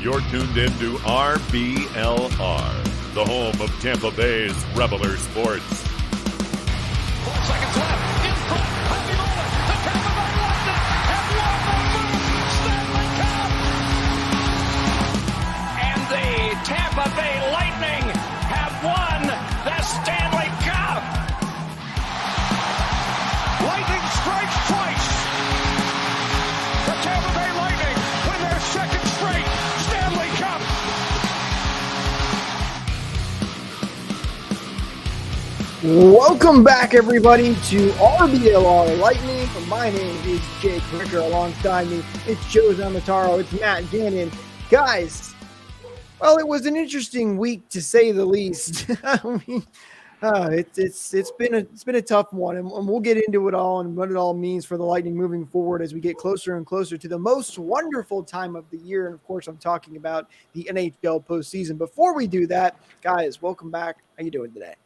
You're tuned into RBLR, the home of Tampa Bay's RBLR Sports. 4 seconds left. In front. Happy moment. The Tampa Bay Lightning have won the Stanley Cup. And the Tampa Bay Lightning have won the Stanley Cup. Lightning strikes twice. The Tampa Bay Lightning win their second straight Stanley Cup. Welcome back, everybody, to RBLR Lightning. My name is Jake Ricker. Alongside me, it's Joe Zamataro. It's Matt Gannon. Guys, well, it was an interesting week to say the least. I mean, it's been a tough one, and we'll get into it all and what it all means for the Lightning moving forward as we get closer and closer to the most wonderful time of the year. And of course, I'm talking about the NHL postseason. Before we do that, guys, welcome back. How you doing today?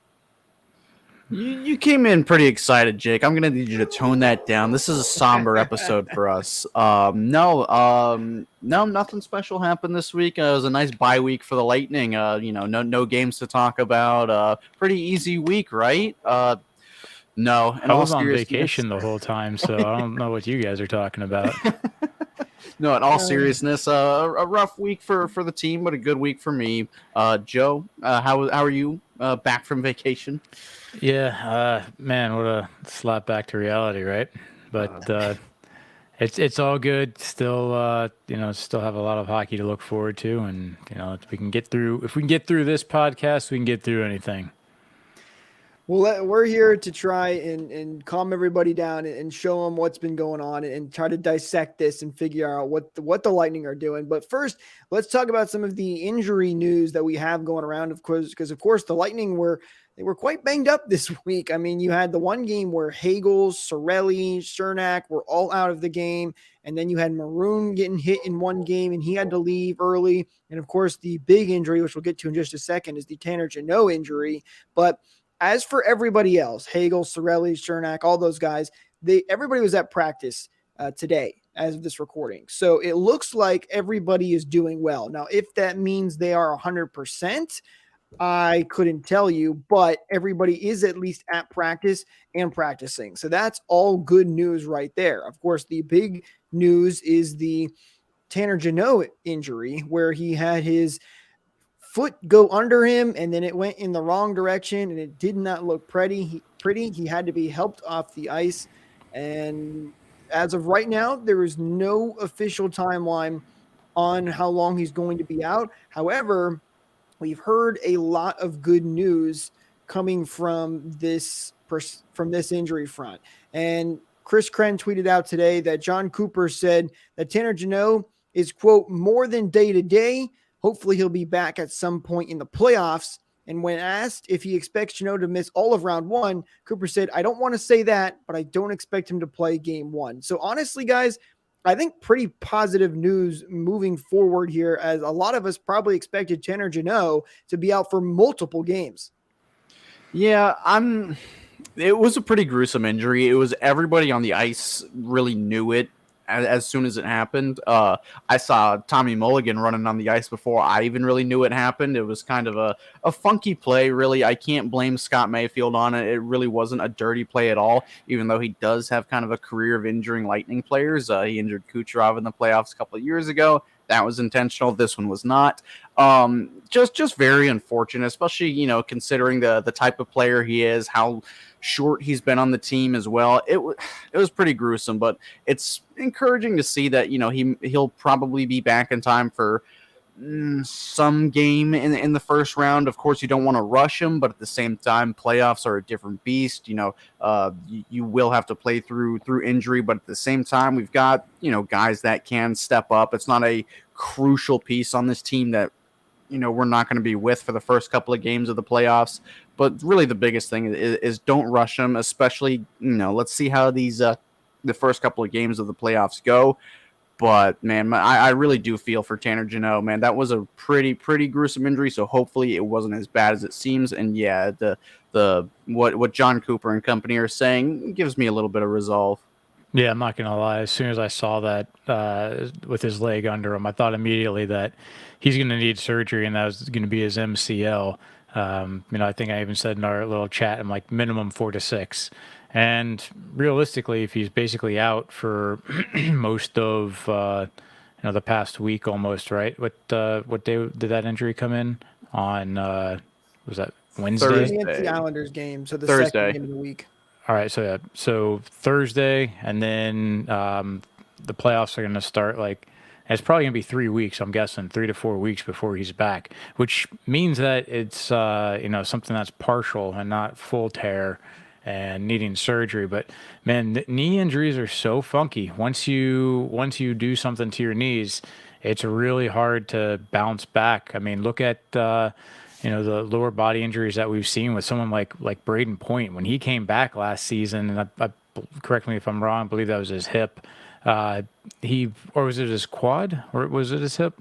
You came in pretty excited, Jake. I'm gonna need you to tone that down. This is a somber episode for us. No, nothing special happened this week. It was a nice bye week for the Lightning. No games to talk about. Pretty easy week, right? No. I was on vacation the whole time, so I don't know what you guys are talking about. No, in all seriousness, a rough week for the team, but a good week for me. Joe, how are you back from vacation? Yeah, man, what a slap back to reality, right? But it's all good. Still, still have a lot of hockey to look forward to, and if we can get through this podcast, we can get through anything. Well, we're here to try and calm everybody down and show them what's been going on and try to dissect this and figure out what the Lightning are doing. But first, let's talk about some of the injury news that we have going around, of course, because of course the Lightning were quite banged up this week. I mean, you had the one game where Hagel, Cirelli, Cernak were all out of the game, and then you had Maroon getting hit in one game, and he had to leave early. And of course, the big injury, which we'll get to in just a second, is the Tanner Jeannot injury. But as for everybody else, Hagel, Cirelli, Cernak, all those guys, everybody was at practice today as of this recording. So it looks like everybody is doing well. Now, if that means they are 100%, I couldn't tell you, but everybody is at least at practice and practicing. So that's all good news right there. Of course, the big news is the Tanner Jeannot injury, where he had his foot go under him and then it went in the wrong direction and it did not look pretty. He had to be helped off the ice. And as of right now, there is no official timeline on how long he's going to be out. However, we've heard a lot of good news coming from this injury front. And Chris Kren tweeted out today that John Cooper said that Tanner Jeannot is, quote, more than day to day. Hopefully he'll be back at some point in the playoffs. And when asked if he expects Jeannot to miss all of round one, Cooper said, I don't want to say that, but I don't expect him to play game one. So honestly, guys, I think pretty positive news moving forward here, as a lot of us probably expected Tanner Jeannot to be out for multiple games. Yeah, it was a pretty gruesome injury. It was everybody on the ice really knew it as soon as it happened. I saw Tommy Mulligan running on the ice before I even really knew it happened. It was kind of a funky play, really. I can't blame Scott Mayfield on it. It really wasn't a dirty play at all, even though he does have kind of a career of injuring Lightning players. He injured Kucherov in the playoffs a couple of years ago. That was intentional. This one was not. Just very unfortunate, especially, considering the type of player he is, how short he's been on the team as well. It was pretty gruesome, but it's encouraging to see that, he'll probably be back in time for some game in the first round. Of course, you don't want to rush him, but at the same time, playoffs are a different beast. You will have to play through injury, but at the same time, we've got, guys that can step up. It's not a crucial piece on this team that, we're not going to be with for the first couple of games of the playoffs. But really the biggest thing is don't rush them, especially, let's see how these the first couple of games of the playoffs go. But, man, I really do feel for Tanner Jeannot, man. That was a pretty gruesome injury, so hopefully it wasn't as bad as it seems. And, yeah, what John Cooper and company are saying gives me a little bit of resolve. Yeah, I'm not gonna lie. As soon as I saw that with his leg under him, I thought immediately that he's gonna need surgery, and that was gonna be his MCL. I think I even said in our little chat, I'm like minimum 4 to 6. And realistically, if he's basically out for most of the past week almost, right? What day did that injury come in on? Was that Wednesday? Against the Thursday. Islanders game, so the second Thursday. game of the week. All right, so yeah, so Thursday, and then the playoffs are going to start. It's probably going to be 3 weeks. I'm guessing 3 to 4 weeks before he's back, which means that it's something that's partial and not full tear, and needing surgery. But man, knee injuries are so funky. Once you do something to your knees, it's really hard to bounce back. I mean, look at the lower body injuries that we've seen with someone like Braden Point when he came back last season. And correct me if I'm wrong, I believe that was his hip. Or was it his quad, or was it his hip?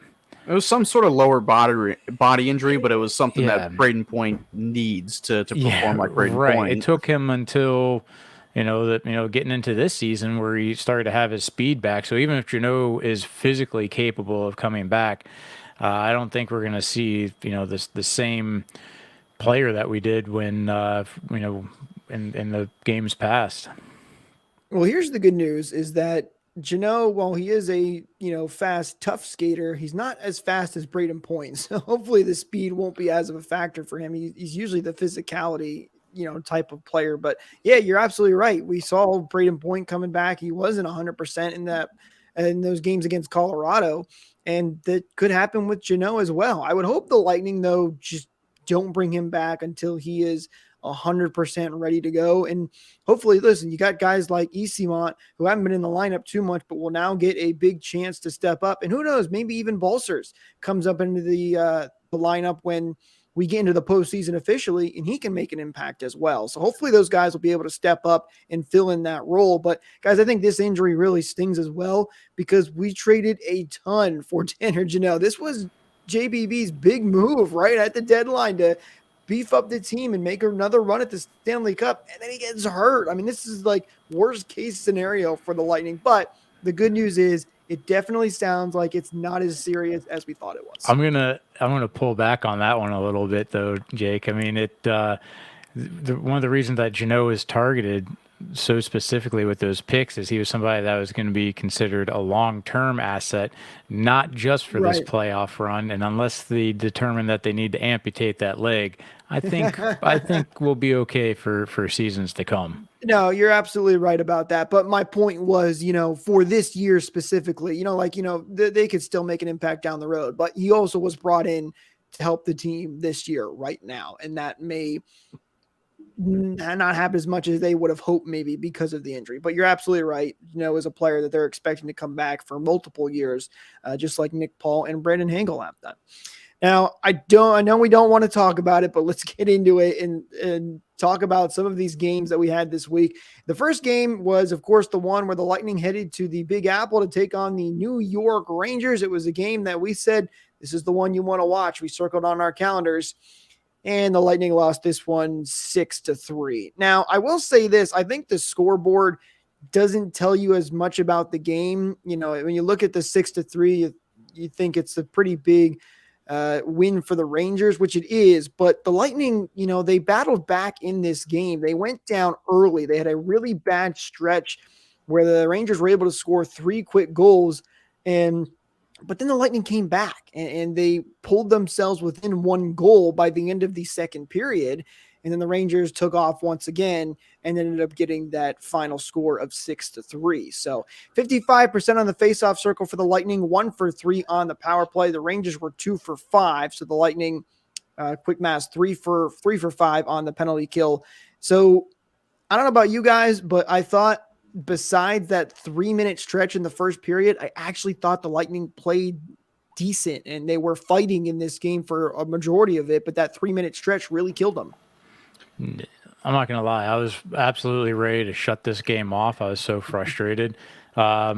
It was some sort of lower body injury, but it was something Yeah. that Braden Point needs to perform like Braden right. Point. It took him until getting into this season where he started to have his speed back. So even if Jeannot is physically capable of coming back, I don't think we're going to see the same player that we did when in the games past. Well, here's the good news is that Jeannot, while he is a fast, tough skater, he's not as fast as Braden Point. So hopefully the speed won't be as of a factor for him. He's usually the physicality, type of player. But yeah, you're absolutely right. We saw Braden Point coming back. He wasn't 100% in those games against Colorado, and that could happen with Jeannot as well. I would hope the Lightning, though, just don't bring him back until he is 100% ready to go. And hopefully, listen, you got guys like Esimont who haven't been in the lineup too much, but will now get a big chance to step up. And who knows, maybe even Balsers comes up into the lineup when we get into the postseason officially, and he can make an impact as well. So hopefully those guys will be able to step up and fill in that role. But guys, I think this injury really stings as well because we traded a ton for Tanner Jeannot. This was JBB's big move right at the deadline to beef up the team and make another run at the Stanley Cup, and then he gets hurt. I mean, this is like worst case scenario for the Lightning, but the good news is it definitely sounds like it's not as serious as we thought it was. I'm gonna pull back on that one a little bit though, Jake. I mean, one of the reasons that Jeannot is targeted so specifically with those picks is he was somebody that was going to be considered a long-term asset, not just for this playoff run. And unless they determine that they need to amputate that leg, I think we'll be okay for seasons to come. No, you're absolutely right about that. But my point was, for this year specifically, they could still make an impact down the road. But he also was brought in to help the team this year right now. And that may not happen as much as they would have hoped maybe because of the injury. But you're absolutely right. As a player that they're expecting to come back for multiple years, just like Nick Paul and Brandon Hagel have done. Now, I know we don't want to talk about it, but let's get into it and talk about some of these games that we had this week. The first game was, of course, the one where the Lightning headed to the Big Apple to take on the New York Rangers. It was a game that we said, this is the one you want to watch. We circled on our calendars, and the Lightning lost this one 6-3. Now, I will say this. I think the scoreboard doesn't tell you as much about the game. When you look at the 6-3, you think it's a pretty big win for the Rangers, which it is, but the Lightning, they battled back in this game. They went down early. They had a really bad stretch where the Rangers were able to score 3 quick goals, but then the Lightning came back and they pulled themselves within 1 goal by the end of the second period. And then the Rangers took off once again and ended up getting that final score of 6-3. So 55% on the faceoff circle for the Lightning, 1 for 3 on the power play. The Rangers were 2 for 5. So the Lightning, quick math, 3 for 5 on the penalty kill. So I don't know about you guys, but I thought besides that 3-minute stretch in the first period, I actually thought the Lightning played decent and they were fighting in this game for a majority of it. But that 3-minute stretch really killed them. I'm not going to lie. I was absolutely ready to shut this game off. I was so frustrated. I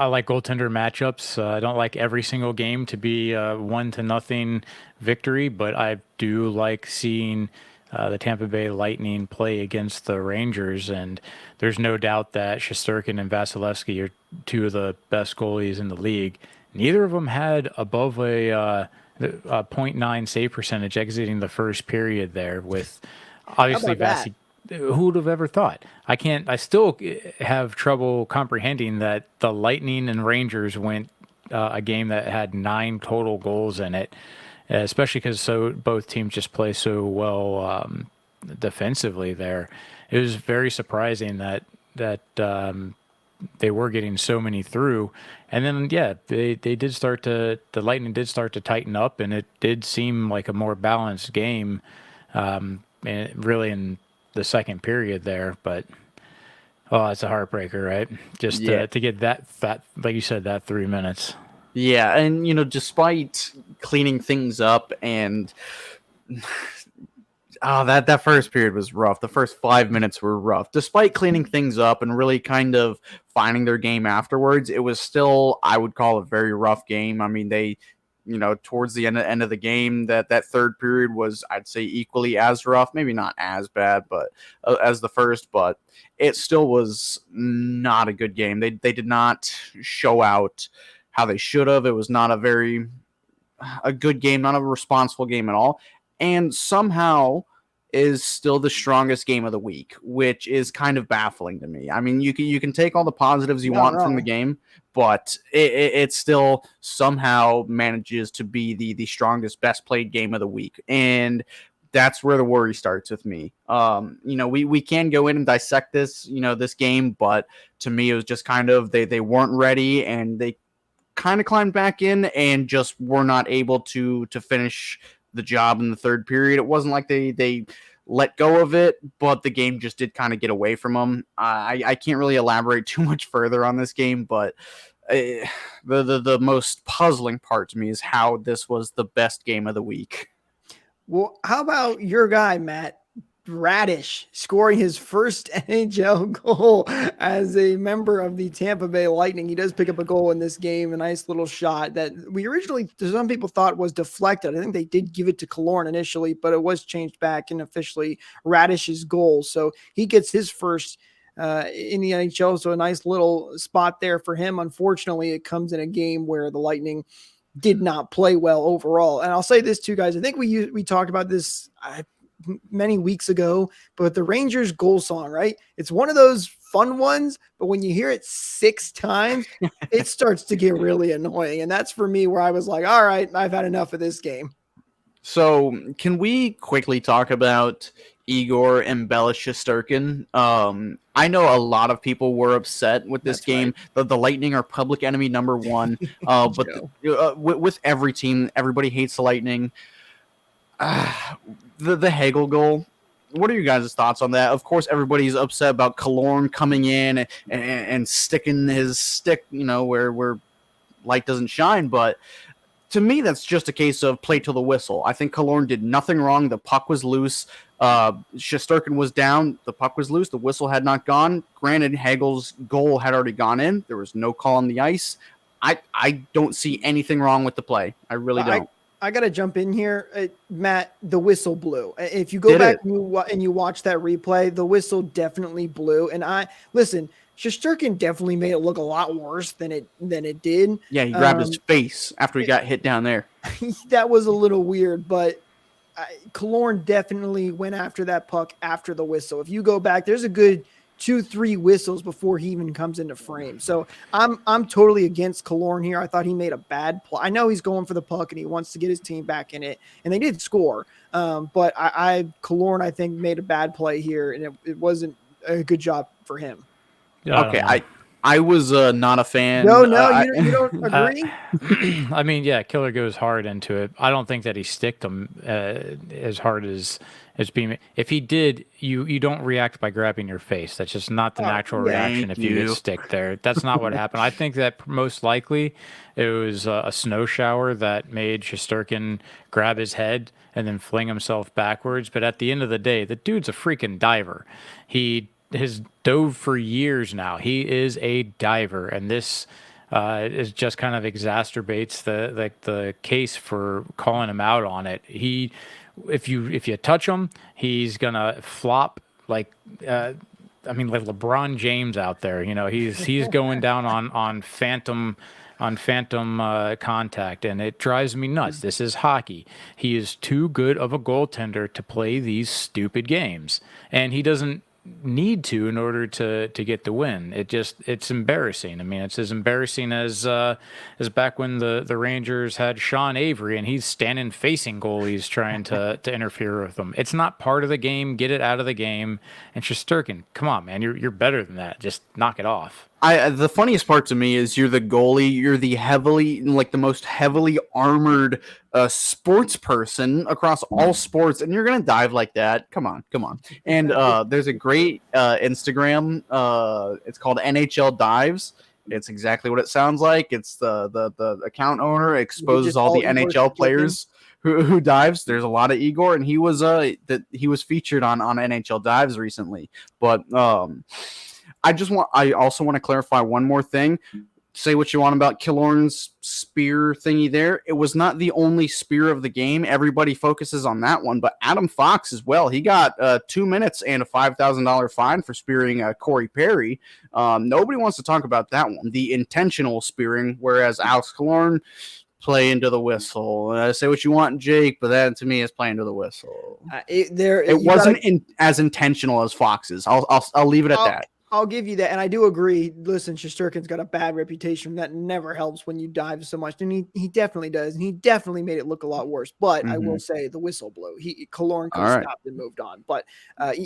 like goaltender matchups. I don't like every single game to be 1-0 victory, but I do like seeing the Tampa Bay Lightning play against the Rangers, and there's no doubt that Shesterkin and Vasilevsky are two of the best goalies in the league. Neither of them had above a .9 save percentage exiting the first period there, with obviously about Vasi. Who would have ever thought? I still have trouble comprehending that the Lightning and Rangers went a game that had 9 total goals in it, especially because both teams just play so well defensively there. It was very surprising that they were getting so many through. And then, yeah, the Lightning did start to tighten up, and it did seem like a more balanced game, and really in the second period there. But, oh, it's a heartbreaker, right? Just to get that, like you said, that 3 minutes. Yeah, and despite cleaning things up and that first period was rough. The first 5 minutes were rough. Despite cleaning things up and really kind of finding their game afterwards, it was still, I would call, a very rough game. I mean, they, towards the end of the game, that third period was, I'd say, equally as rough. Maybe not as bad, but as the first. But it still was not a good game. They did not show out how they should have. It was not a good game, not a responsible game at all. And somehow is still the strongest game of the week, which is kind of baffling to me. I mean, you can take all the positives you want from the game, but it still somehow manages to be the strongest, best played game of the week. And that's where the worry starts with me. We can go in and dissect this, this game, but to me, it was just kind of, they weren't ready, and they kind of climbed back in and just were not able to finish the job in the third period. It wasn't like they let go of it, but the game just did kind of get away from them. I can't really elaborate too much further on this game, but the most puzzling part to me is how this was the best game of the week. Well, how about your guy, Matt Radish, scoring his first NHL goal as a member of the Tampa Bay Lightning? He does pick up a goal in this game, a nice little shot that we originally, some people thought was deflected. I think they did give it to Killorn initially, but it was changed back and officially Radish's goal. So he gets his first in the NHL. So a nice little spot there for him. Unfortunately, it comes in a game where the Lightning did not play well overall. And I'll say this too, guys. I think we talked about this many weeks ago, but the Rangers goal song, right? It's one of those fun ones, but when you hear it 6 times, it starts to get really annoying. And that's for me where I was like, all right, I've had enough of this game. So can we quickly talk about Igor Shesterkin? I know a lot of people were upset with this game. Right. The Lightning are public enemy number 1. But with every team, everybody hates the Lightning. The Hagel goal. What are you guys' thoughts on that? Of course, everybody's upset about Killorn coming in and sticking his stick, where light doesn't shine. But to me, that's just a case of play till the whistle. I think Killorn did nothing wrong. The puck was loose. Shesterkin was down. The puck was loose. The whistle had not gone. Granted, Hagel's goal had already gone in. There was no call on the ice. I don't see anything wrong with the play. I really don't. I got to jump in here. Matt, the whistle blew. If you go back and you watch that replay, the whistle definitely blew. And Shesterkin definitely made it look a lot worse than it did. Yeah, he grabbed his face after he got hit down there. That was a little weird, but Killorn definitely went after that puck after the whistle. If you go back, there's a good 2-3 whistles before he even comes into frame. So I'm totally against Killorn here. I thought he made a bad play. I know he's going for the puck and he wants to get his team back in it, and they did score. But Killorn, I think, made a bad play here, and it wasn't a good job for him. Okay, I was not a fan. No, you don't agree? I mean, yeah, Killer goes hard into it. I don't think that he sticked him as hard as being. If he did, you don't react by grabbing your face. That's just not the natural reaction if you get stick there. That's not what happened. I think that most likely it was a snow shower that made Shesterkin grab his head and then fling himself backwards. But at the end of the day, the dude's a freaking diver. He has dove for years now. He is a diver, and this is just kind of exacerbates the case for calling him out on it. He if you touch him, he's gonna flop like. Like LeBron James out there, he's going down on phantom contact, and it drives me nuts. This is hockey. He is too good of a goaltender to play these stupid games, and he doesn't need to in order to get the win. It's embarrassing. I mean, it's as embarrassing as back when the Rangers had Sean Avery and he's standing facing goalies trying to interfere with them. It's not part of the game. Get it out of the game. And Shesterkin, come on, man, you're better than that. Just knock it off. The funniest part to me is you're the goalie. You're the most heavily armored sports person across all sports, and you're gonna dive like that. Come on. And there's a great Instagram. It's called NHL Dives. It's exactly what it sounds like. It's the account owner exposes all the NHL players who dives. There's a lot of Igor, and he was featured on NHL Dives recently, but I also want to clarify one more thing. Say what you want about Killorn's spear thingy there. It was not the only spear of the game. Everybody focuses on that one, but Adam Fox as well. He got 2 minutes and a $5,000 fine for spearing Corey Perry. Nobody wants to talk about that one, the intentional spearing, whereas Alex Killorn, play into the whistle. Say what you want, Jake, but that to me is playing to the whistle. It wasn't as intentional as Fox's. I'll leave it at that. I'll give you that, and I do agree. Listen, Shesterkin's got a bad reputation. That never helps when you dive so much, and he definitely does, and he definitely made it look a lot worse. But I will say the whistle blew. Killorn could have stopped and moved on. But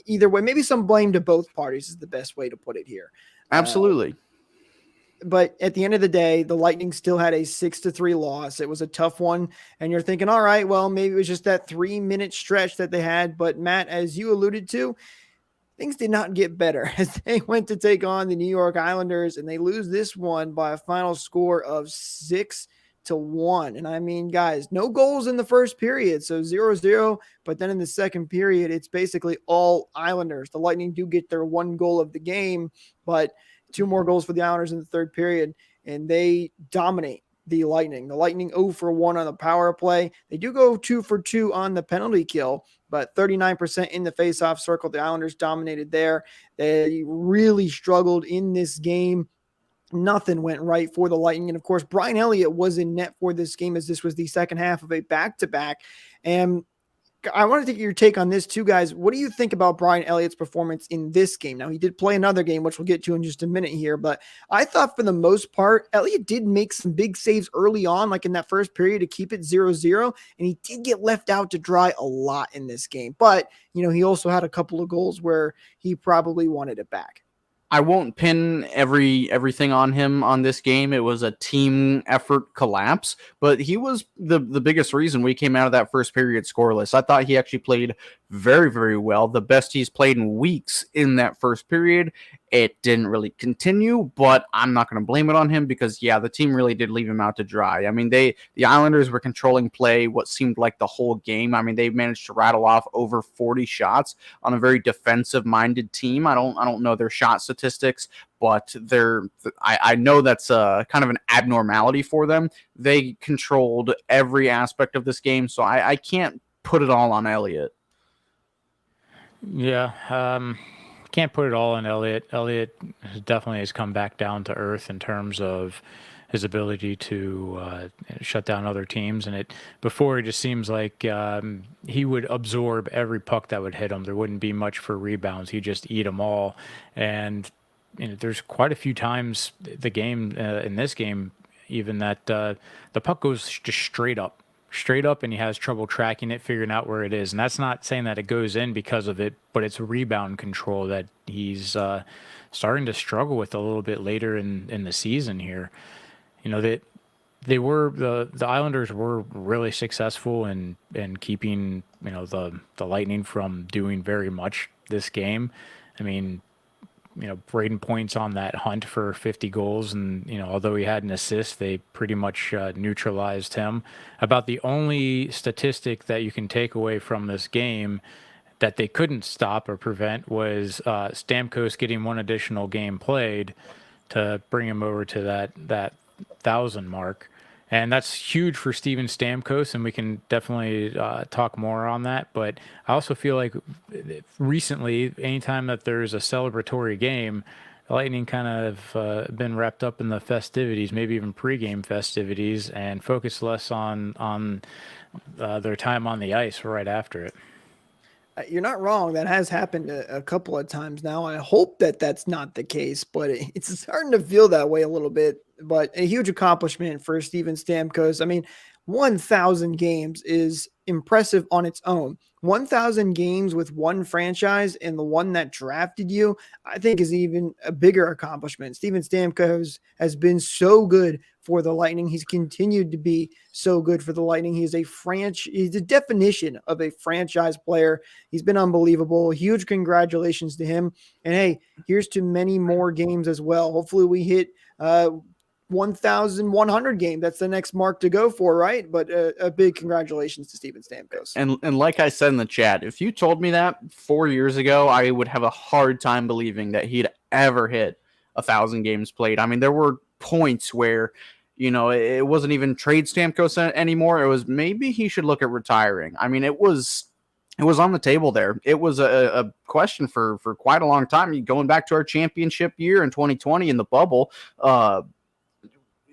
either way, maybe some blame to both parties is the best way to put it here. Absolutely. But at the end of the day, the Lightning still had a 6-3 loss. It was a tough one, and you're thinking, all right, well, maybe it was just that 3-minute stretch that they had. But Matt, as you alluded to, things did not get better as they went to take on the New York Islanders, and they lose this one by a final score of 6-1. And I mean, guys, no goals in the first period, so 0-0. But then in the second period, it's basically all Islanders. The Lightning do get their one goal of the game, but 2 more goals for the Islanders in the third period, and they dominate the Lightning. The Lightning 0-for-1 on the power play. They do go 2-for-2 on the penalty kill, but 39% in the faceoff circle. The Islanders dominated there. They really struggled in this game. Nothing went right for the Lightning. And of course, Brian Elliott was in net for this game as this was the second half of a back-to-back. And I want to take your take on this too, guys. What do you think about Brian Elliott's performance in this game? Now, he did play another game, which we'll get to in just a minute here, but I thought for the most part, Elliott did make some big saves early on, like in that first period to keep it 0-0, and he did get left out to dry a lot in this game. But, he also had a couple of goals where he probably wanted it back. I won't pin everything on him on this game. It was a team effort collapse, but he was the biggest reason we came out of that first period scoreless. I thought he actually played very, very well. The best he's played in weeks in that first period. It didn't really continue, but I'm not going to blame it on him because, the team really did leave him out to dry. I mean, the Islanders were controlling play what seemed like the whole game. I mean, they managed to rattle off over 40 shots on a very defensive-minded team. I don't know their shot statistics, but I know that's kind of an abnormality for them. They controlled every aspect of this game, so I can't put it all on Elliott. Yeah, can't put it all on Elliott. Elliott definitely has come back down to earth in terms of his ability to shut down other teams. And before it just seems like he would absorb every puck that would hit him. There wouldn't be much for rebounds. He'd just eat them all. And there's quite a few times in this game, even that the puck goes just straight up, and he has trouble tracking it, figuring out where it is. And that's not saying that it goes in because of it, but it's rebound control that he's starting to struggle with a little bit later in the season here. That the Islanders were really successful in keeping the Lightning from doing very much this game. I mean, Braden Point's on that hunt for 50 goals, and although he had an assist, they pretty much neutralized him. About the only statistic that you can take away from this game that they couldn't stop or prevent was Stamkos getting one additional game played to bring him over to that 1,000 mark. And that's huge for Steven Stamkos, and we can definitely talk more on that. But I also feel like recently, anytime that there's a celebratory game, the Lightning kind of been wrapped up in the festivities, maybe even pregame festivities, and focus less on their time on the ice right after it. You're not wrong. That has happened a couple of times now. I hope that that's not the case, but it's starting to feel that way a little bit. But a huge accomplishment for Steven Stamkos. I mean, 1,000 games is impressive on its own. 1,000 games with one franchise and the one that drafted you, I think, is even a bigger accomplishment. Steven Stamkos has been so good for the Lightning. He's continued to be so good for the Lightning. He's the definition of a franchise player. He's been unbelievable. Huge congratulations to him. And hey, here's to many more games as well. Hopefully we hit 1,100 game. That's the next mark to go for, right? But a big congratulations to Steven Stamkos. And like I said in the chat, if you told me that 4 years ago, I would have a hard time believing that he'd ever hit 1,000 games played. I mean, there were points where, you know, it wasn't even trade Stamkos anymore. It was maybe he should look at retiring. I mean, it was on the table there. It was a question for quite a long time. Going back to our championship year in 2020 in the bubble,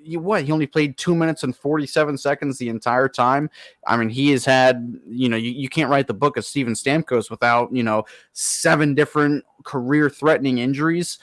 he only played 2 minutes and 47 seconds the entire time. I mean, he has had, you know, you can't write the book of Steven Stamkos without, you know, 7 different career threatening injuries.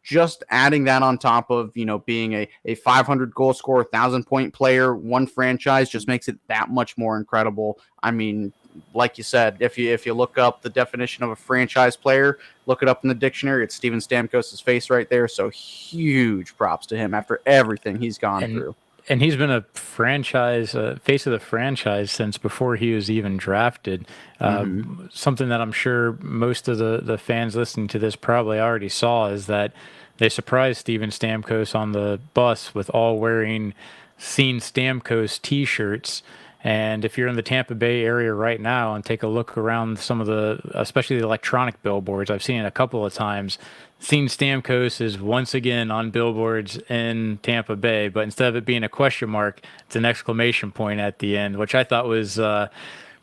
Just adding that on top of, you know, being a 500 goal scorer, 1,000-point player, one franchise just makes it that much more incredible. I mean, like you said, if you look up the definition of a franchise player, look it up in the dictionary. It's Steven Stamkos' face right there. So huge props to him after everything he's gone through. And he's been a franchise face of the franchise since before he was even drafted. Something that I'm sure most of the fans listening to this probably already saw is that they surprised Steven Stamkos on the bus with all wearing Seen Stamkos T-shirts. And if you're in the Tampa Bay area right now and take a look around some of especially the electronic billboards, I've seen it a couple of times. Seen Stamkos is once again on billboards in Tampa Bay, but instead of it being a question mark, it's an exclamation point at the end, which I thought was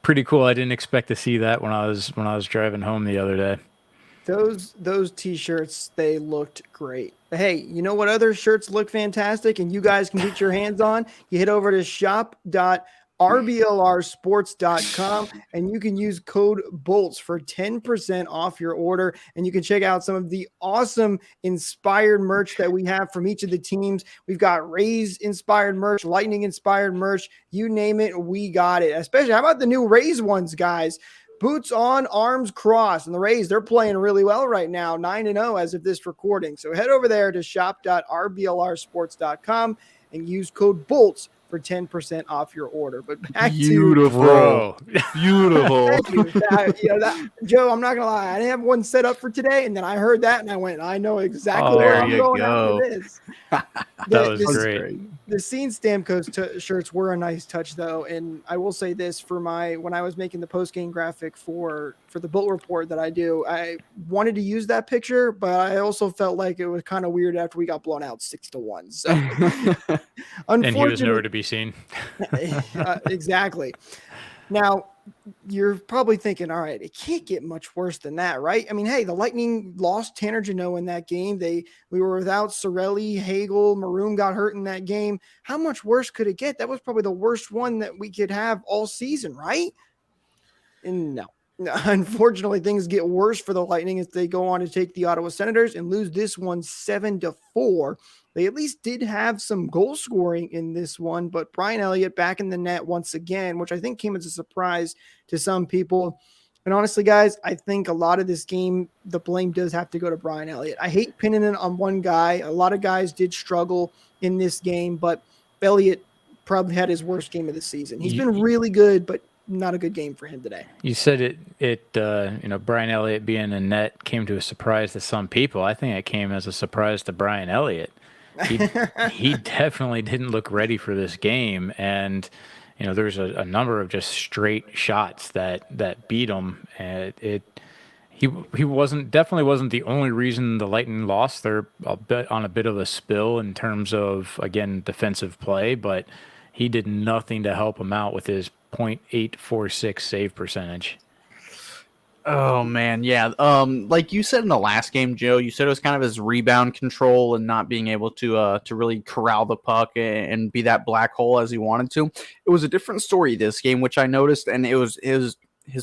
pretty cool. I didn't expect to see that when I was driving home the other day. Those T-shirts, they looked great. Hey, you know what other shirts look fantastic and you guys can get your hands on? You head over to shop.rblrsports.com and you can use code BOLTS for 10% off your order. And you can check out some of the awesome inspired merch that we have from each of the teams. We've got Rays inspired merch, Lightning inspired merch, you name it, we got it. Especially, how about the new Rays ones, guys? Boots on, arms crossed. And the Rays, they're playing really well right now, 9-0 as of this recording. So head over there to shop.rblrsports.com and use code BOLTS for 10% off your order. But back Beautiful. Beautiful. Thank you. Joe, I'm not gonna lie, I didn't have one set up for today, and then I heard that and I went, I know exactly where I'm going after this. That was great. The Seen Stamkos shirts were a nice touch, though, and I will say this: when I was making the post game graphic for the Bull Report that I do, I wanted to use that picture, but I also felt like it was kind of weird after we got blown out 6-1. So, and he was nowhere to be seen. Exactly. Now, you're probably thinking, all right, it can't get much worse than that, right? I mean, hey, the Lightning lost Tanner Jeannot in that game. We were without Cirelli, Hagel, Maroon got hurt in that game. How much worse could it get? That was probably the worst one that we could have all season, right? And no. Unfortunately, things get worse for the Lightning as they go on to take the Ottawa Senators and lose this one 7-4. They at least did have some goal scoring in this one, but Brian Elliott back in the net once again, which I think came as a surprise to some people. And honestly, guys, I think a lot of this game, the blame does have to go to Brian Elliott. I hate pinning it on one guy. A lot of guys did struggle in this game, but Elliott probably had his worst game of the season. He's been really good, but not a good game for him today. You said Brian Elliott being in net came to a surprise to some people. I think it came as a surprise to Brian Elliott. He definitely didn't look ready for this game, and there's a number of just straight shots that beat him. And he definitely wasn't the only reason the Lightning lost. They're on a bit of a spill in terms of, again, defensive play, but he did nothing to help him out with his .846 save percentage. Oh man, yeah. Like you said in the last game, Joe, you said it was kind of his rebound control and not being able to really corral the puck and be that black hole as he wanted to. It was a different story this game, which I noticed, and it was his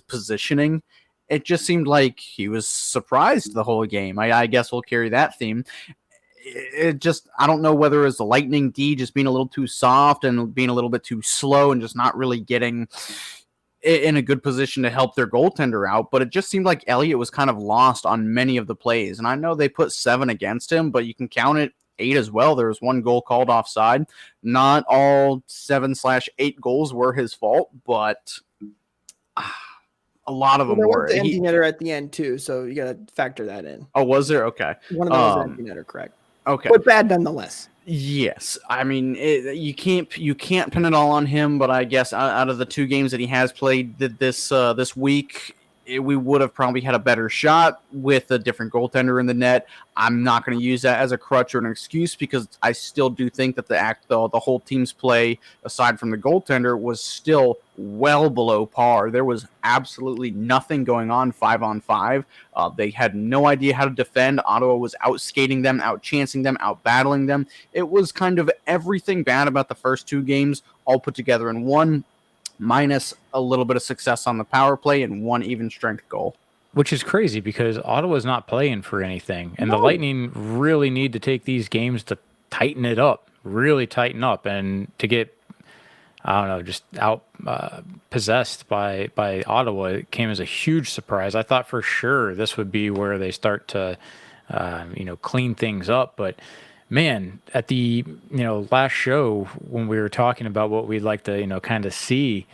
positioning. It just seemed like he was surprised the whole game. I guess we'll carry that theme. It just, I don't know whether it's the Lightning D just being a little too soft and being a little bit too slow and just not really getting in a good position to help their goaltender out, but it just seemed like Elliott was kind of lost on many of the plays. And I know they put 7 against him, but you can count it 8 as well. There was 1 goal called offside. Not all 7/8 goals were his fault, but a lot of them were. The empty netter at the end too, so you got to factor that in. Oh, was there? Okay. One of them was empty netter, correct? Okay. But bad nonetheless. Yes, I mean you can't pin it all on him, but I guess out of the 2 games that he has played this week, we would have probably had a better shot with a different goaltender in the net. I'm not going to use that as a crutch or an excuse because I still do think that the whole team's play, aside from the goaltender, was still well below par. There was absolutely nothing going on 5-on-5. They had no idea how to defend. Ottawa was outskating them, outchancing them, outbattling them. It was kind of everything bad about the first 2 games all put together in one, minus a little bit of success on the power play and 1 even strength goal. Which is crazy because Ottawa's not playing for anything. And the Lightning really need to take these games to tighten it up, really tighten up, and to get, I don't know, just out possessed by Ottawa. It came as a huge surprise. I thought for sure this would be where they start to, clean things up. But man, at the last show when we were talking about what we'd like to kind of see,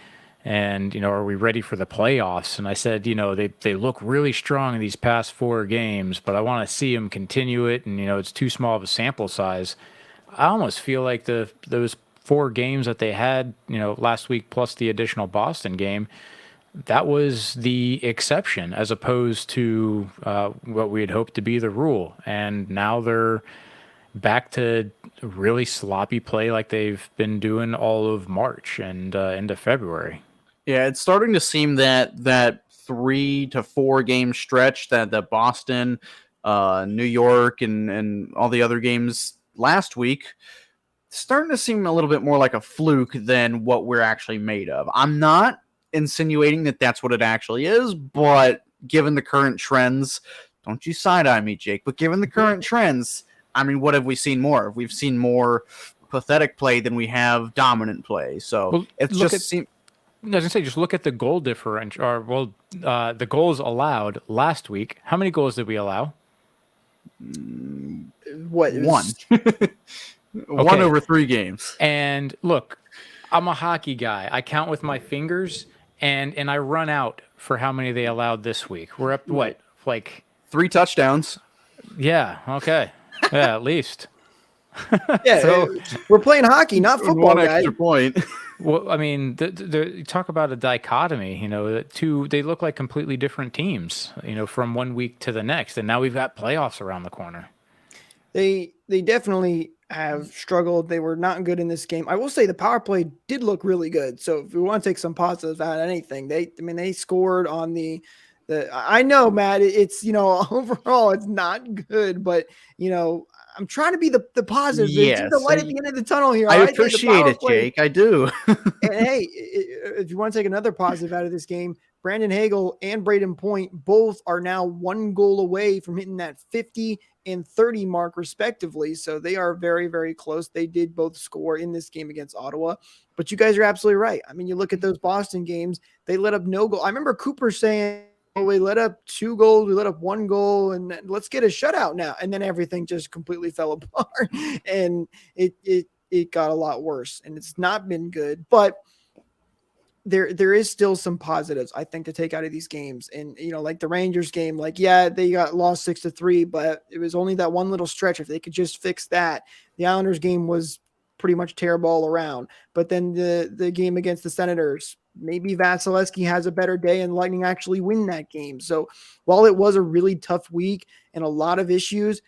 and are we ready for the playoffs? And I said, they look really strong in these past 4 games, but I want to see them continue it. And it's too small of a sample size. I almost feel like those 4 games that they had last week plus the additional Boston game, that was the exception as opposed to what we had hoped to be the rule. And now they're back to really sloppy play like they've been doing all of March and into February. Yeah, it's starting to seem that 3 to 4 game stretch that the Boston, New York, and all the other games last week starting to seem a little bit more like a fluke than what we're actually made of. I'm not insinuating that that's what it actually is, but given the current trends, don't you side-eye me, Jake, but given the current trends, I mean, what have we seen more? We've seen more pathetic play than we have dominant play. So it's just I was going to say, just look at the goal differential, or the goals allowed last week. How many goals did we allow? What? 1. 1 over 3 games. And look, I'm a hockey guy. I count with my fingers, and I run out for how many they allowed this week. We're up, what, like 3 touchdowns? Yeah, okay. Yeah, at least. Yeah, so we're playing hockey, not football, 1 extra point. Well, I mean, you talk about a dichotomy. They look like completely different teams. From one week to the next, and now we've got playoffs around the corner. They definitely have struggled. They were not good in this game. I will say the power play did look really good. So if we want to take some positives out of anything, they scored on the. I know, Matt. It's overall it's not good, but I'm trying to be the positive. Yes, the light at the end of the tunnel here. I appreciate it, Jake. I do. And hey, if you want to take another positive out of this game, Brandon Hagel and Braden Point both are now 1 goal away from hitting that 50 and 30 mark respectively. So they are very, very close. They did both score in this game against Ottawa, but you guys are absolutely right. I mean, you look at those Boston games, they let up no goal. I remember Cooper saying, we let up 2 goals, we let up 1 goal, and let's get a shutout now. And then everything just completely fell apart, and it got a lot worse, and it's not been good. But there is still some positives, I think, to take out of these games. And like the Rangers game, they got lost 6-3, but it was only that one little stretch. If they could just fix that, the Islanders game was pretty much terrible all around. But then the game against the Senators, maybe Vasilevsky has a better day and Lightning actually win that game. So while it was a really tough week and a lot of issues,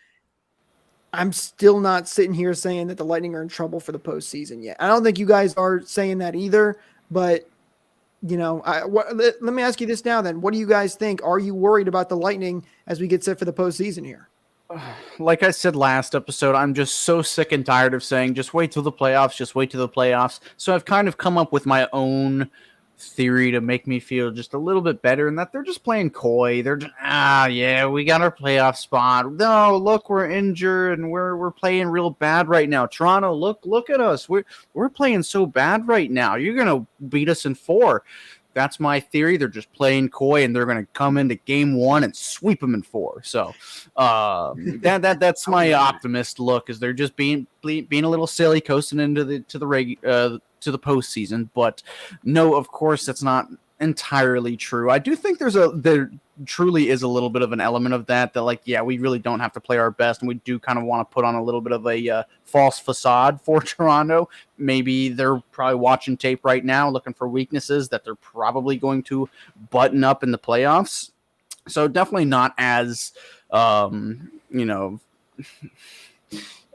I'm still not sitting here saying that the Lightning are in trouble for the postseason yet. I don't think you guys are saying that either, but let me ask you this now then. What do you guys think? Are you worried about the Lightning as we get set for the postseason here? Like I said last episode, I'm just so sick and tired of saying, just wait till the playoffs, just wait till the playoffs. So I've kind of come up with my own theory to make me feel just a little bit better, and that they're just playing coy. They're just, yeah, we got our playoff spot. No, look, we're injured and we're playing real bad right now. Toronto, look at us. We're playing so bad right now. You're gonna beat us in 4. That's my theory. They're just playing coy, and they're going to come into game 1 and sweep them in 4. So that's my optimist look. Is they're just being a little silly, coasting into the postseason. But no, of course, that's not entirely true. I do think there truly is a little bit of an element of that like, yeah, we really don't have to play our best, and we do kind of want to put on a little bit of a false facade for Toronto. Maybe they're probably watching tape right now looking for weaknesses that they're probably going to button up in the playoffs. So definitely not as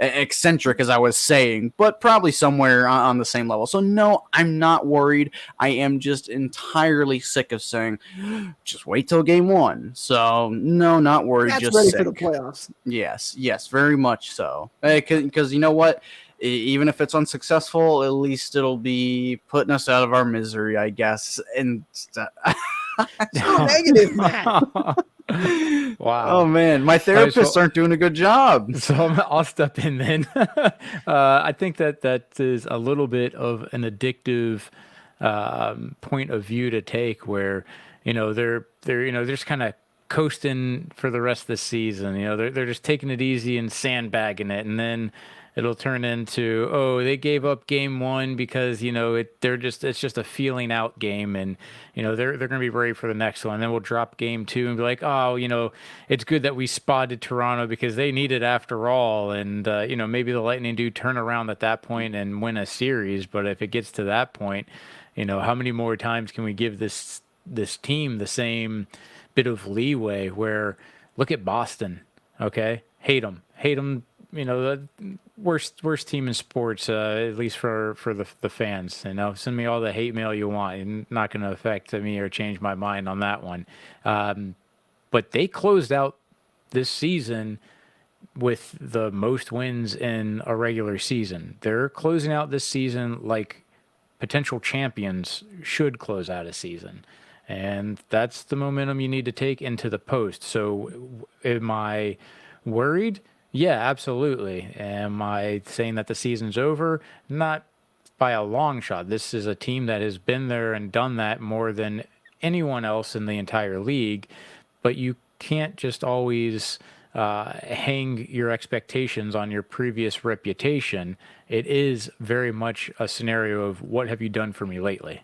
eccentric as I was saying, but probably somewhere on the same level. So no, I'm not worried. I am just entirely sick of saying, just wait till game 1. So no, not worried. That's just ready sick for the playoffs. Yes, very much so. Because you know what? Even if it's unsuccessful, at least it'll be putting us out of our misery, I guess. And so negative, man. Wow. Oh man, my therapists aren't doing a good job. So I'll step in then. I think that is a little bit of an addictive point of view to take, where they're just kind of coasting for the rest of the season. They're just taking it easy and sandbagging it, and then it'll turn into, oh, they gave up game 1 because it's just a feeling out game, and they're going to be ready for the next one. And then we'll drop game 2 and be like, oh, it's good that we spotted Toronto because they need it after all, and maybe the Lightning do turn around at that point and win a series. But if it gets to that point, how many more times can we give this team the same bit of leeway? Where, look at Boston, okay, hate them. The worst team in sports, at least for the fans. Send me all the hate mail you want. It's not going to affect me or change my mind on that one. But they closed out this season with the most wins in a regular season. They're closing out this season like potential champions should close out a season. And that's the momentum you need to take into the post. So am I worried? Yeah, absolutely. Am I saying that the season's over? Not by a long shot. This is a team that has been there and done that more than anyone else in the entire league. But you can't just always hang your expectations on your previous reputation. It is very much a scenario of, what have you done for me lately?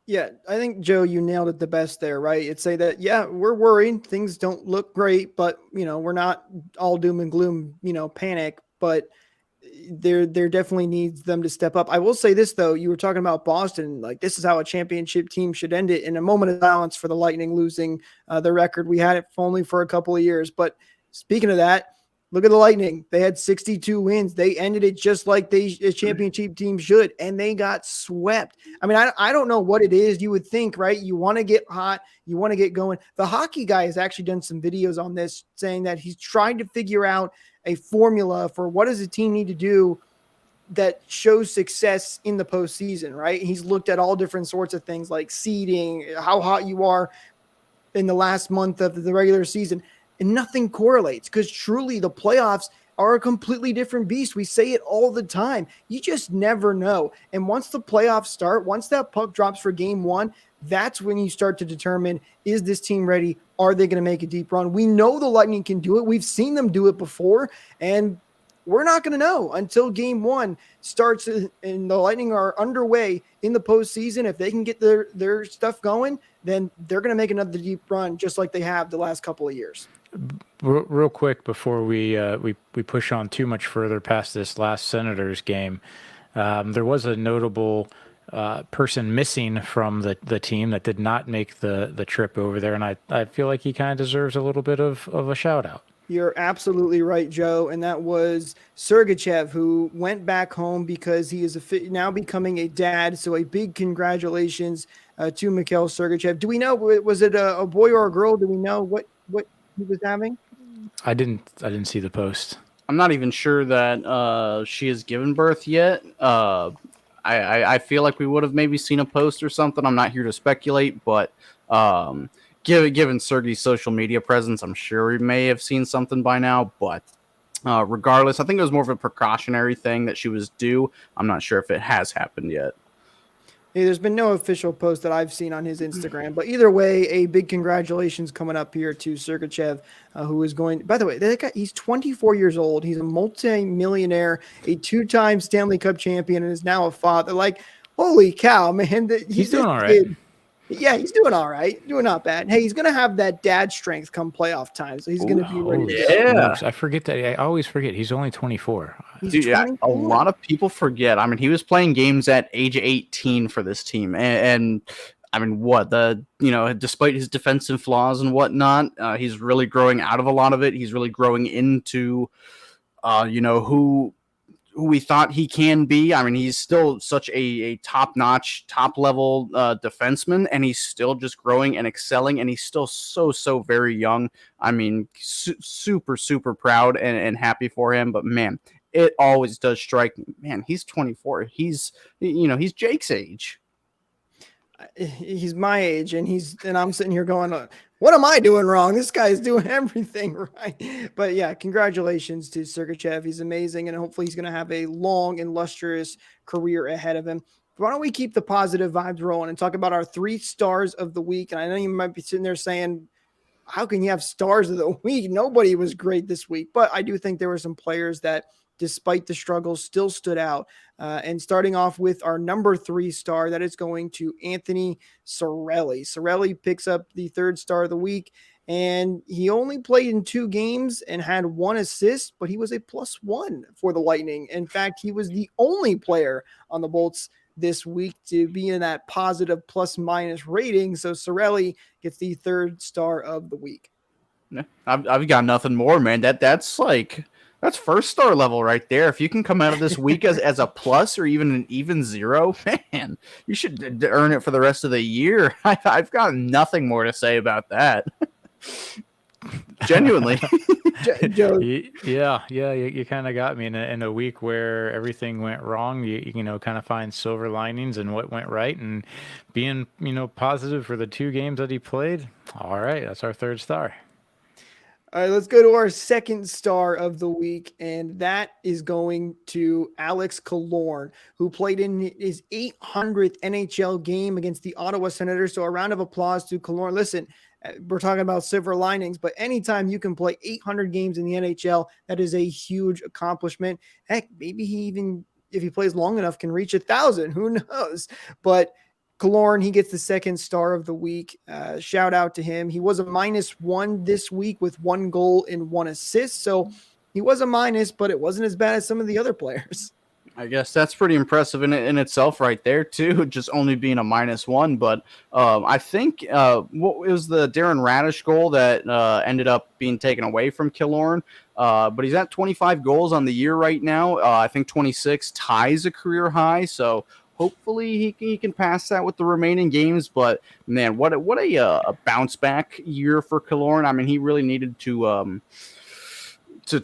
Yeah, I think, Joe, you nailed it the best there, right? It's say that, yeah, we're worried. Things don't look great, but, we're not all doom and gloom, panic, but there definitely needs them to step up. I will say this, though. You were talking about Boston. Like, this is how a championship team should end it, in a moment of silence for the Lightning losing the record. We had it only for a couple of years. But speaking of that, look at the Lightning. They had 62 wins. They ended it just like a championship team should, and they got swept. I mean, I don't know what it is. You would think, right? You want to get hot. You want to get going. The hockey guy has actually done some videos on this, saying that he's trying to figure out a formula for what does a team need to do that shows success in the postseason, right? He's looked at all different sorts of things like seeding, how hot you are in the last month of the regular season. And nothing correlates, because truly the playoffs are a completely different beast. We say it all the time. You just never know. And once the playoffs start, once that puck drops for game 1, that's when you start to determine, is this team ready? Are they going to make a deep run? We know the Lightning can do it. We've seen them do it before. And we're not going to know until game 1 starts and the Lightning are underway in the postseason. If they can get their stuff going, then they're going to make another deep run, just like they have the last couple of years. Real quick before we push on too much further past this last Senators game, there was a notable person missing from the team that did not make the trip over there, and I feel like he kind of deserves a little bit of a shout out. You're absolutely right, Joe. And that was Sergachev, who went back home because he is now becoming a dad. So a big congratulations to Mikhail Sergachev. Do we know, was it a boy or a girl? Do we know what he was having? I didn't see the post. I'm not even sure that she has given birth yet. I feel like we would have maybe seen a post or something. I'm not here to speculate, but given Sergey's social media presence, I'm sure we may have seen something by now. But regardless, I think it was more of a precautionary thing that she was due. I'm not sure if it has happened yet. Hey, there's been no official post that I've seen on his Instagram, but either way, a big congratulations coming up here to Sergachev, who is going. By the way, that guy, he's 24 years old. He's a multi-millionaire, a 2-time Stanley Cup champion, and is now a father. Like, holy cow, man! He's doing all right. Yeah, he's doing all right. Doing not bad. Hey, he's going to have that dad strength come playoff time, so he's going to be ready to go. Yeah. I forget that. I always forget. He's only 24. He's Dude, a lot of people forget. I mean, he was playing games at age 18 for this team. And I mean, despite his defensive flaws and whatnot, he's really growing out of a lot of it. He's really growing into, who we thought he can be. I mean, he's still such a top-notch, top-level defenseman, and he's still just growing and excelling, and he's still so very young. I mean, super proud and happy for him. But man, it always does strike me. Man, he's 24. He's Jake's age. He's my age, and I'm sitting here going, what am I doing wrong? This guy's doing everything right. But yeah, congratulations to Sergachev. He's amazing, and hopefully he's going to have a long and lustrous career ahead of him. Why don't we keep the positive vibes rolling and talk about our 3 stars of the week? And I know you might be sitting there saying, how can you have stars of the week? Nobody was great this week. But I do think there were some players that, despite the struggles, still stood out. And starting off with our number 3 star, that is going to Anthony Cirelli. Cirelli picks up the 3rd star of the week, and he only played in 2 games and had 1 assist, but he was a +1 for the Lightning. In fact, he was the only player on the Bolts this week to be in that positive plus-minus rating. So Cirelli gets the 3rd star of the week. Yeah, I've got nothing more, man. That's 1st star level right there. If you can come out of this week as a plus or even an even 0, man, you should earn it for the rest of the year. I've got nothing more to say about that. Genuinely. Joe. Yeah. You kind of got me in a week where everything went wrong. You kind of find silver linings and what went right, and being positive for the 2 games that he played. All right, that's our 3rd star. All right, let's go to our 2nd star of the week, and that is going to Alex Killorn, who played in his 800th NHL game against the Ottawa Senators. So a round of applause to Killorn. Listen, we're talking about silver linings, but anytime you can play 800 games in the NHL, that is a huge accomplishment. Heck, maybe he even, if he plays long enough, can reach 1,000. Who knows? But Killorn, he gets the 2nd star of the week. Shout out to him. He was a -1 this week with 1 goal and 1 assist. So he was a minus, but it wasn't as bad as some of the other players. I guess that's pretty impressive in itself right there, too, just only being a -1. But I think what was the Darren Radish goal that ended up being taken away from Killorn? But he's at 25 goals on the year right now. I think 26 ties a career high. So hopefully he can pass that with the remaining games. But man, what a bounce back year for Killorn. I mean, he really needed to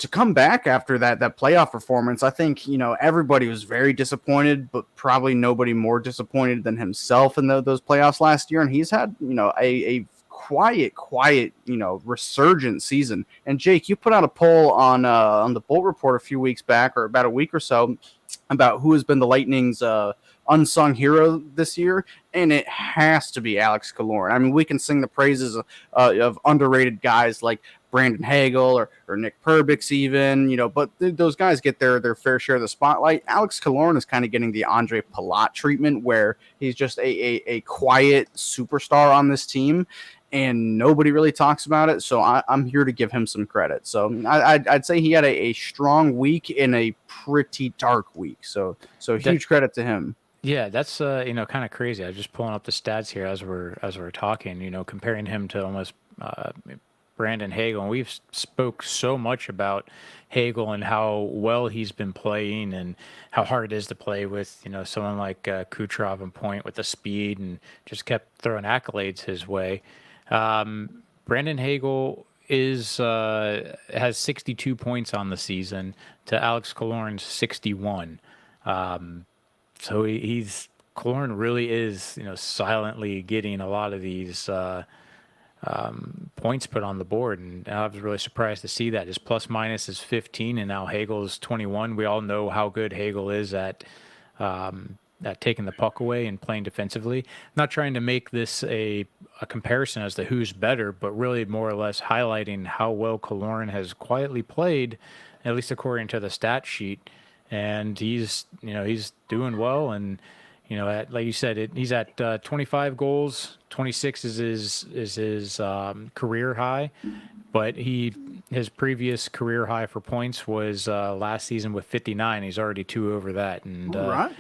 come back after that playoff performance. I think everybody was very disappointed, but probably nobody more disappointed than himself in those playoffs last year. And he's had a quiet resurgent season. And Jake, you put out a poll on the Bolt Report a few weeks back, or about a week or so, about who has been the Lightning's unsung hero this year, and it has to be Alex Killorn. I mean, we can sing the praises of underrated guys like Brandon Hagel or Nick Perbix even, but those guys get their fair share of the spotlight. Alex Killorn is kind of getting the Andre Palat treatment, where he's just a quiet superstar on this team, and nobody really talks about it. So I'm here to give him some credit. So I'd say he had a strong week in a pretty dark week. So huge credit to him. Yeah, that's kind of crazy. I was just pulling up the stats here as we're talking. Comparing him to almost Brandon Hagel, and we've spoke so much about Hagel and how well he's been playing and how hard it is to play with, someone like Kucherov on point with the speed, and just kept throwing accolades his way. Brandon Hagel has 62 points on the season to Alex Killorn's 61. So he's Killorn really is, silently getting a lot of these points put on the board, and I was really surprised to see that. His plus minus is 15, and now Hagel's 21. We all know how good Hagel is at taking the puck away and playing defensively. Not trying to make this a comparison as to who's better, but really more or less highlighting how well Killorn has quietly played, at least according to the stat sheet. And he's doing well, and like you said, he's at 25 goals. 26 is his career high, but his previous career high for points was last season with 59. He's already 2 over that, and Right.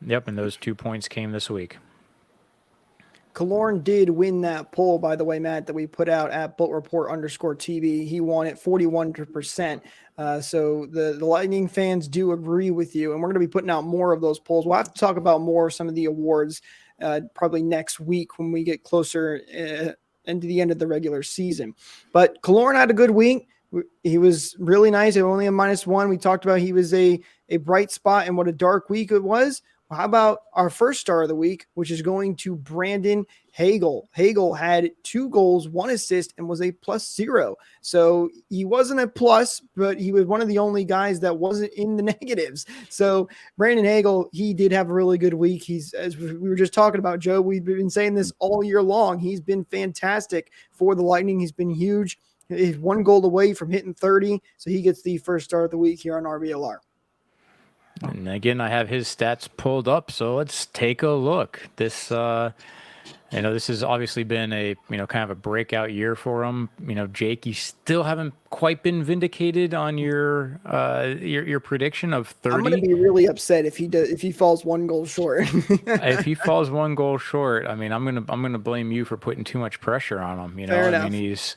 Yep, and those 2 points came this week. Killorn did win that poll, by the way, Matt, that we put out at BultReport_TV. He won it 41%. So the Lightning fans do agree with you, and we're going to be putting out more of those polls. We'll have to talk about more of some of the awards probably next week when we get closer into the end of the regular season. But Killorn had a good week. He was really nice. Only a -1. We talked about he was a bright spot and what a dark week it was. How about our first star of the week, which is going to Brandon Hagel? Hagel had 2 goals, 1 assist, and was a +0. So he wasn't a plus, but he was one of the only guys that wasn't in the negatives. So Brandon Hagel, he did have a really good week. He's, as we were just talking about, Joe, we've been saying this all year long. He's been fantastic for the Lightning. He's been huge. He's 1 goal away from hitting 30. So he gets the first star of the week here on RBLR. And again, I have his stats pulled up, so let's take a look. This, this has obviously been a, kind of a breakout year for him. Jake, you still haven't quite been vindicated on your prediction of 30. I'm going to be really upset if he falls 1 goal short. If he falls 1 goal short, I'm gonna blame you for putting too much pressure on him. Fair enough. He's,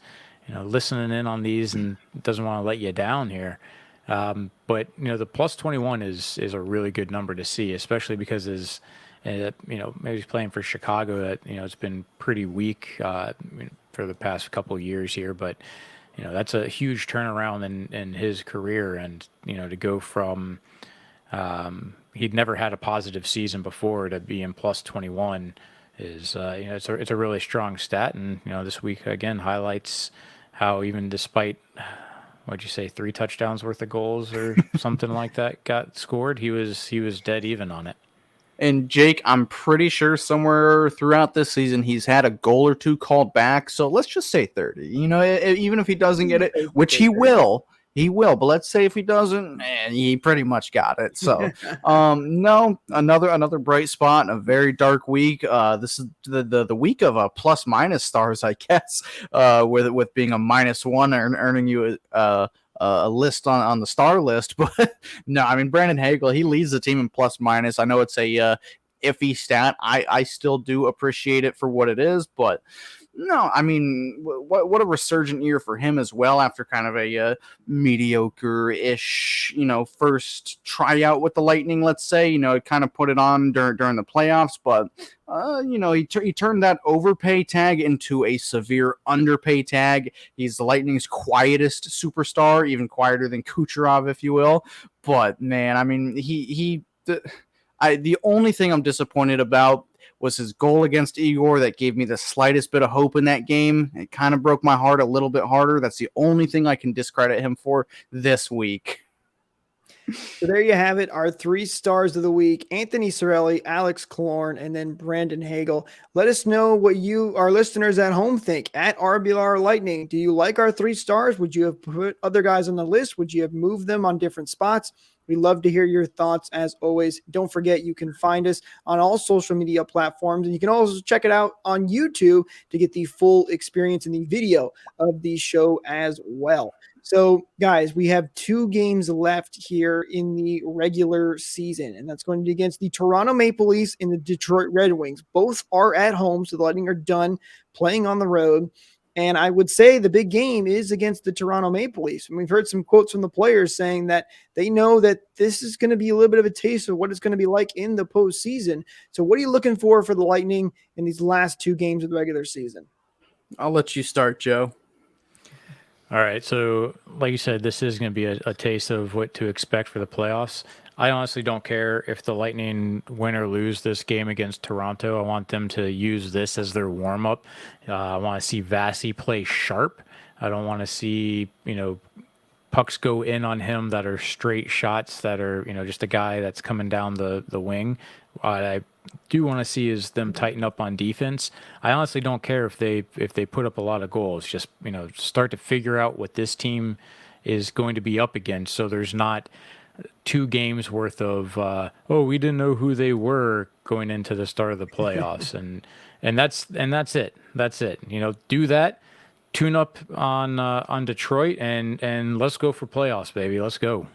listening in on these and doesn't want to let you down here. But the plus 21 is a really good number to see, especially because maybe he's playing for Chicago that, it's been pretty weak, for the past couple of years here, but that's a huge turnaround in his career. And, to go from, he'd never had a positive season before to be in plus 21 is, it's a really strong stat. And, this week again highlights how even despite, what'd you say, 3 touchdowns worth of goals or something like that got scored, he was dead even on it. And Jake, I'm pretty sure somewhere throughout this season he's had a goal or 2 called back. So let's just say 30. Even if he doesn't get it, which he will. But let's say if he doesn't, he pretty much got it. So, no, another bright spot in a very dark week. This is the week of a plus minus stars, I guess. With being a -1 and earning you a list on the star list. But no, Brandon Hagel, he leads the team in plus minus. I know it's a iffy stat. I still do appreciate it for what it is, but. No, what a resurgent year for him as well after kind of a mediocre-ish, first tryout with the Lightning, let's say. It kind of put it on during the playoffs, but, he turned that overpay tag into a severe underpay tag. He's the Lightning's quietest superstar, even quieter than Kucherov, if you will. But, man, the only thing I'm disappointed about was his goal against Igor that gave me the slightest bit of hope in that game. It kind of broke my heart a little bit harder. That's the only thing I can discredit him for this week. So there you have it, our 3 stars of the week: Anthony Cirelli, Alex Killorn, and then Brandon Hagel. Let us know what you, our listeners at home, think at RBLR Lightning. Do you like our 3 stars? Would you have put other guys on the list? Would you have moved them on different spots? We love to hear your thoughts as always. Don't forget, you can find us on all social media platforms, and you can also check it out on YouTube to get the full experience and the video of the show as well. So, guys, we have 2 games left here in the regular season, and that's going to be against the Toronto Maple Leafs and the Detroit Red Wings. Both are at home, so the Lightning are done playing on the road. And I would say the big game is against the Toronto Maple Leafs. And we've heard some quotes from the players saying that they know that this is going to be a little bit of a taste of what it's going to be like in the postseason. So what are you looking for the Lightning in these last 2 games of the regular season? I'll let you start, Joe. All right. So, like you said, this is going to be a taste of what to expect for the playoffs. I honestly don't care if the Lightning win or lose this game against Toronto. I want them to use this as their warm up. I want to see Vasi play sharp. I don't want to see, pucks go in on him that are straight shots that are, just a guy that's coming down the wing. What I do want to see is them tighten up on defense. I honestly don't care if they put up a lot of goals. Just, start to figure out what this team is going to be up against, so there's not 2 games worth of we didn't know who they were going into the start of the playoffs. and that's it. Do that, tune up on Detroit, and let's go for playoffs, baby. Let's go.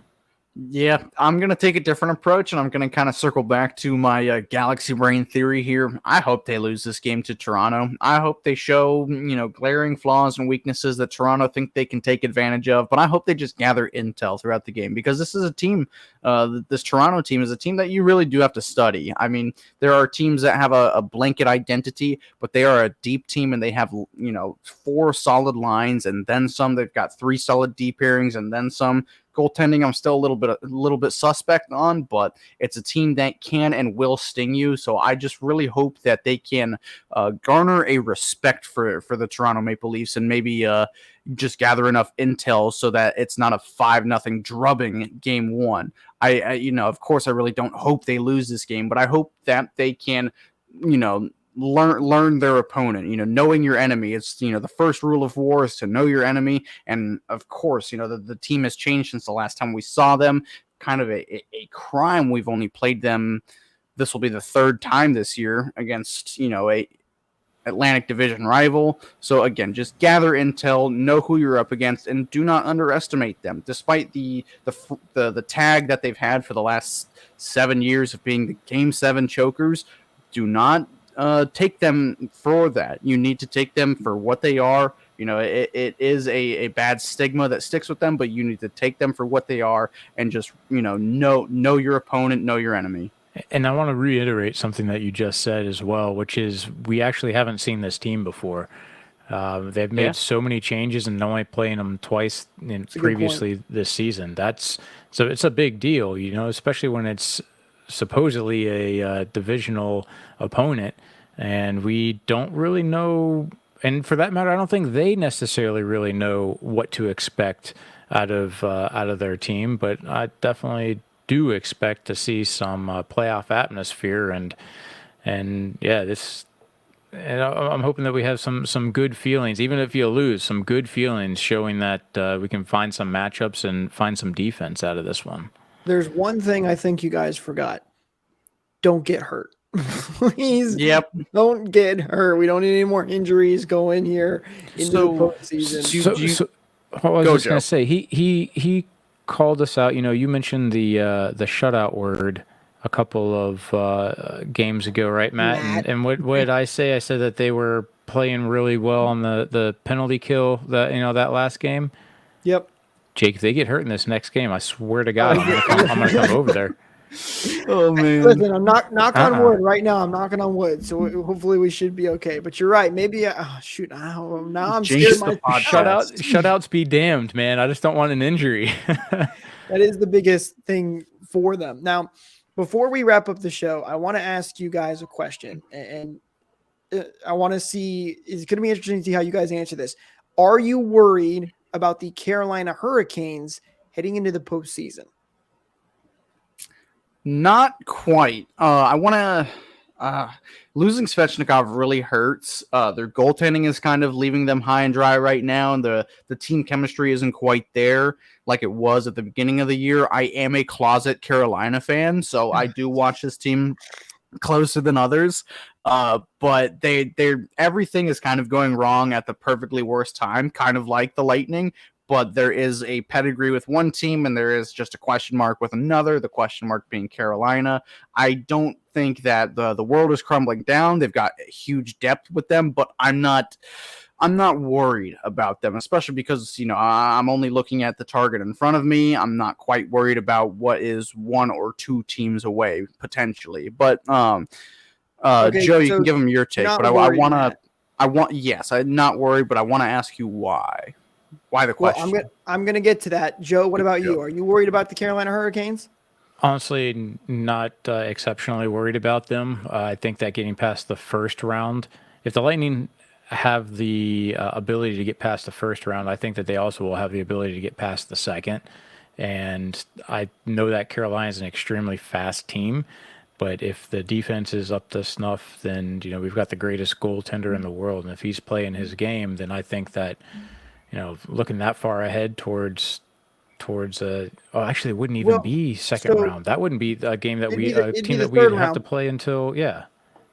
Yeah, I'm going to take a different approach, and I'm going to kind of circle back to my galaxy brain theory here. I hope they lose this game to Toronto. I hope they show, glaring flaws and weaknesses that Toronto think they can take advantage of, but I hope they just gather intel throughout the game, because this is a team, this Toronto team is a team that you really do have to study. I mean, there are teams that have a blanket identity, but they are a deep team, and they have, 4 solid lines, and then some. They've got 3 solid deep pairings, and then some. Goaltending, I'm still a little bit suspect on, but it's a team that can and will sting you. So I just really hope that they can garner a respect for the Toronto Maple Leafs, and maybe just gather enough intel so that it's not a 5-0 drubbing game 1. I of course, I really don't hope they lose this game, but I hope that they can, learn their opponent. Knowing your enemy, it's the first rule of war is to know your enemy. And of course, the team has changed since the last time we saw them. Kind of a crime. We've only played them, this will be the 3rd time this year against a Atlantic Division rival. So again, just gather intel, know who you're up against, and do not underestimate them. Despite the tag that they've had for the last 7 years of being the Game 7 chokers, do not take them for that. You need to take them for what they are. It is a bad stigma that sticks with them, but you need to take them for what they are, and just know your opponent, know your enemy. And I want to reiterate something that you just said as well, which is we actually haven't seen this team before. They've made so many changes and only playing them twice previously this season. So it's a big deal, especially when it's supposedly a divisional opponent, and we don't really know. And for that matter, I don't think they necessarily really know what to expect out of their team. But I definitely do expect to see some playoff atmosphere, and yeah, this. And I'm hoping that we have some good feelings, even if you lose, some good feelings, showing that we can find some matchups and find some defense out of this one. There's one thing I think you guys forgot. Don't get hurt. Please. Yep. Don't get hurt. We don't need any more injuries going here into the postseason. So I was just going to say, he called us out. You mentioned the shutout word a couple of games ago, right, Matt? And what did I say? I said that they were playing really well on the penalty kill, that last game. Yep. Jake, if they get hurt in this next game, I swear to God, I'm going to come over there. Oh man! Listen, I'm knock on wood right now. I'm knocking on wood, so hopefully we should be okay. But you're right. Maybe now I'm scared. Shutouts be damned, man. I just don't want an injury. That is the biggest thing for them. Now, before we wrap up the show, I want to ask you guys a question, and I want to see. It's going to be interesting to see how you guys answer this. Are you worried about the Carolina Hurricanes heading into the postseason? Not quite. I want to. Losing Svechnikov really hurts. Their goaltending is kind of leaving them high and dry right now, and the team chemistry isn't quite there like it was at the beginning of the year. I am a closet Carolina fan, so I do watch this team closer than others. But they're everything is kind of going wrong at the perfectly worst time, kind of like the Lightning. But there is a pedigree with one team, and there is just a question mark with another, the question mark being Carolina. I don't think that the world is crumbling down. They've got huge depth with them, but I'm not I'm not worried about them, especially because, I'm only looking at the target in front of me. I'm not quite worried about what is 1 or 2 teams away potentially. But Okay, Joe, you so can give them your you're take, not but I worried, want Matt. to yes, I'm not worried, but I want to ask you why. Why the Well, question? I'm gonna get to that. Joe, what about you? Joe. Are you worried about the Carolina Hurricanes? Honestly, not exceptionally worried about them. I think that getting past the first round, if the Lightning have the ability to get past the first round, I think that they also will have the ability to get past the second. And I know that Carolina is an extremely fast team, but if the defense is up to snuff, then we've got the greatest goaltender in the world, and if he's playing his game, then I think that looking that far ahead towards actually it wouldn't even Well, be second so round. That wouldn't be a game that it'd be team the that third we'd have to round. play until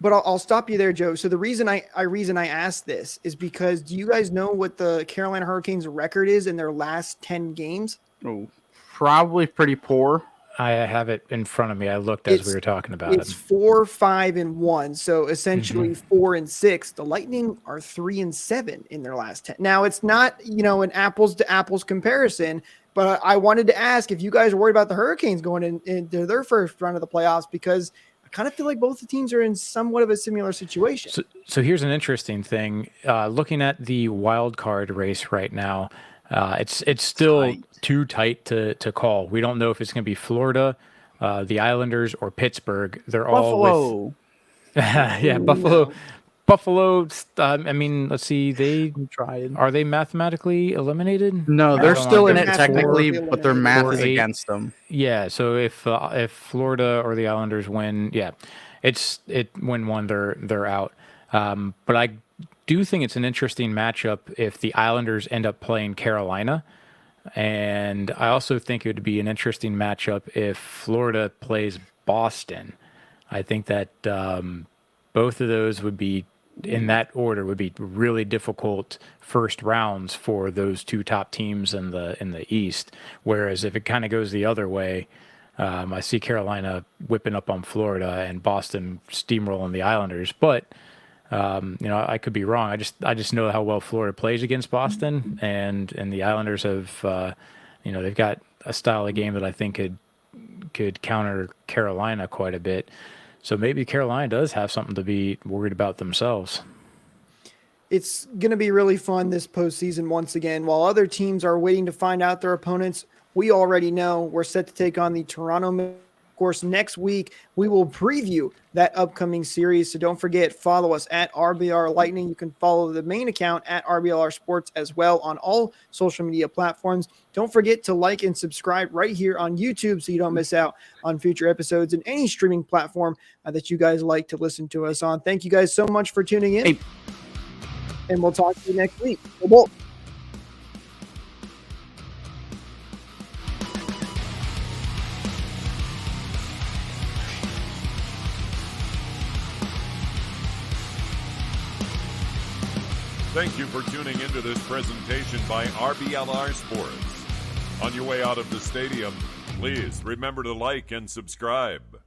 But I'll stop you there, Joe. So the reason I asked this is because do you guys know what the Carolina Hurricanes record is in their last 10 games? Oh, probably pretty poor. I have it in front of me. I looked as we were talking about It's it. 4-5-1. So essentially 4-6. The Lightning are 3-7 in their last 10. Now it's not, an apples to apples comparison, but I wanted to ask if you guys are worried about the Hurricanes going into their first round of the playoffs, because I kind of feel like both the teams are in somewhat of a similar situation. So here's an interesting thing. Looking at the wild card race right now, it's still too tight to call. We don't know if it's going to be Florida, the Islanders, or Pittsburgh. They're all Buffalo. yeah, Buffalo. No. Buffalo. I mean, let's see. I'm trying. Are they mathematically eliminated? No, I they're don't still know. in They're it mathematically technically, but their math is 4-8. against them. Yeah. So if Florida or the Islanders win, win one, they're out. But I do think it's an interesting matchup if the Islanders end up playing Carolina. And I also think it would be an interesting matchup if Florida plays Boston. I think that both of those would be, in that order, would be really difficult first rounds for those two top teams in the East. Whereas if it kind of goes the other way, I see Carolina whipping up on Florida and Boston steamrolling the Islanders. But I could be wrong. I just know how well Florida plays against Boston, and the Islanders have, they've got a style of game that I think could counter Carolina quite a bit. So maybe Carolina does have something to be worried about themselves. It's going to be really fun this postseason once again. While other teams are waiting to find out their opponents, we already know we're set to take on the Toronto. Of course, next week we will preview that upcoming series. So don't forget, follow us at RBLR Lightning. You can follow the main account at RBLR Sports as well on all social media platforms. Don't forget to like and subscribe right here on YouTube so you don't miss out on future episodes and any streaming platform that you guys like to listen to us on. Thank you guys so much for tuning in. Hey. And we'll talk to you next week. Go Bolts. Thank you for tuning into this presentation by RBLR Sports. On your way out of the stadium, please remember to like and subscribe.